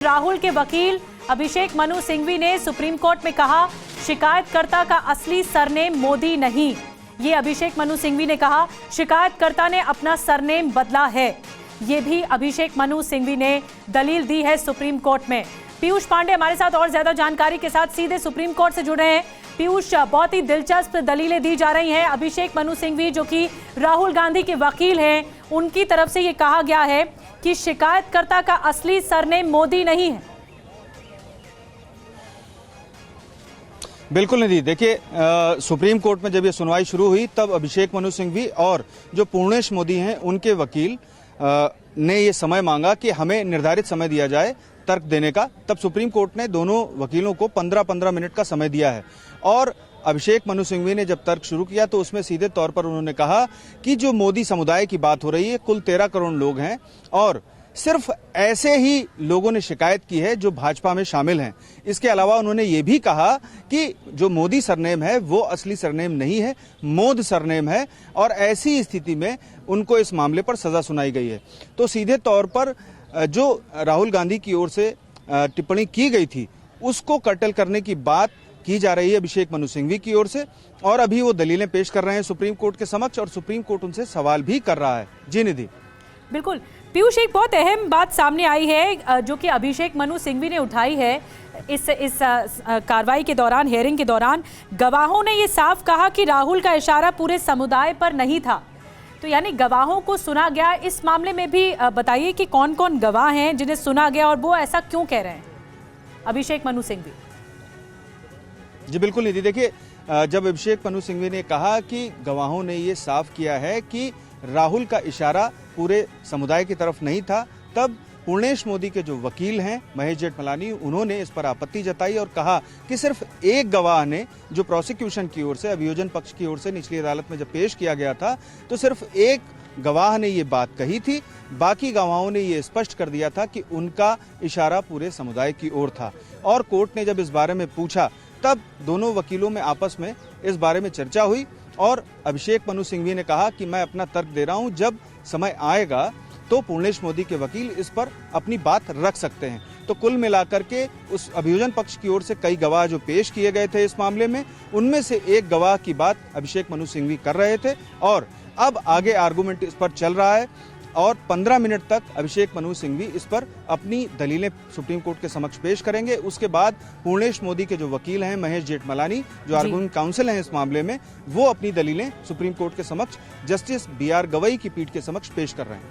राहुल के वकील अभिषेक मनु सिंघवी ने सुप्रीम कोर्ट में कहा, शिकायतकर्ता का असली सरनेम मोदी नहीं। ये अभिषेक मनु सिंघवी ने कहा, शिकायतकर्ता ने अपना सरनेम बदला है। ये भी अभिषेक मनु सिंघवी ने दलील दी है सुप्रीम कोर्ट में। पीयूष पांडे हमारे साथ और ज्यादा जानकारी के साथ सीधे सुप्रीम कोर्ट से जुड़े हैं। पीयूष, बहुत ही दिलचस्प दलीलें दी जा रही हैं। अभिषेक मनु सिंघवी जो कि राहुल गांधी के वकील हैं, उनकी तरफ से ये कहा गया है कि शिकायतकर्ता का असली सरनेम मोदी नहीं है। बिल्कुल निधि, देखिए सुप्रीम कोर्ट में जब ये सुनवाई शुरू हुई तब अभिषेक मनु सिंघवी और जो पूर्णेश मोदी हैं उनके वकील ने ये समय मांगा कि हमें निर्धारित समय दिया जाए तर्क देने का। तब सुप्रीम कोर्ट ने दोनों वकीलों को 15-15 मिनट का समय दिया है और अभिषेक मनु सिंघवी ने जब तर्क शुरू किया तो उसमें सीधे तौर पर उन्होंने कहा कि जो मोदी समुदाय की बात हो रही है, कुल 13 करोड़ लोग हैं और सिर्फ ऐसे ही लोगों ने शिकायत की है जो भाजपा में शामिल हैं। इसके अलावा उन्होंने ये भी कहा कि जो मोदी सरनेम है वो असली सरनेम नहीं है, मोद सरनेम है और ऐसी स्थिति में उनको इस मामले पर सजा सुनाई गई है। तो सीधे तौर पर जो राहुल गांधी की ओर से टिप्पणी की गई थी उसको कर्टल करने की बात की जा रही है अभिषेक मनु सिंघवी की ओर से और अभी वो दलीलें पेश कर रहे हैं सुप्रीम कोर्ट के समक्ष और सुप्रीम कोर्ट उनसे सवाल भी कर रहा है। जी निधि। बिल्कुल पीयूष, एक बहुत अहम बात सामने आई है जो कि अभिषेक मनु सिंघवी ने उठाई है इस कार्रवाई के दौरान, हियरिंग के दौरान। गवाहों ने ये साफ कहा कि राहुल का इशारा पूरे समुदाय पर नहीं था। तो यानी गवाहों को सुना गया। इस मामले में भी बताइए कि कौन कौन गवाह हैं जिन्हें सुना गया और वो ऐसा क्यों कह रहे हैं अभिषेक मनु सिंघवी? जी बिल्कुल निधि, देखिए जब अभिषेक मनु सिंघवी ने कहा कि गवाहों ने ये साफ किया है कि राहुल का इशारा पूरे समुदाय की तरफ नहीं था, तब पूर्णेश मोदी के जो वकील हैं महेश जेठमलानी, उन्होंने इस पर आपत्ति जताई और कहा कि सिर्फ एक गवाह ने, जो प्रोसिक्यूशन की ओर से, अभियोजन पक्ष की ओर से निचली अदालत में जब पेश किया गया था तो सिर्फ एक गवाह ने ये बात कही थी, बाकी गवाहों ने ये स्पष्ट कर दिया था कि उनका इशारा पूरे समुदाय की ओर था। और कोर्ट ने जब इस बारे में पूछा तब दोनों वकीलों में आपस में इस बारे में चर्चा हुई और अभिषेक मनु सिंघवी ने कहा कि मैं अपना तर्क दे रहा हूं, जब समय आएगा तो पूर्णेश मोदी के वकील इस पर अपनी बात रख सकते हैं। तो कुल मिलाकर के उस अभियोजन पक्ष की ओर से कई गवाह जो पेश किए गए थे इस मामले में, उनमें से एक गवाह की बात अभिषेक मनु सिंघवी कर रहे थे और अब आगे आर्गूमेंट इस पर चल रहा है और 15 मिनट तक अभिषेक मनु सिंघवी इस पर अपनी दलीलें सुप्रीम कोर्ट के समक्ष पेश करेंगे। उसके बाद पूर्णेश मोदी के जो वकील हैं महेश जेठमलानी, जो आर्गुमेंट काउंसिल हैं इस मामले में, वो अपनी दलीलें सुप्रीम कोर्ट के समक्ष जस्टिस BR गवई की पीठ के समक्ष पेश कर रहे हैं।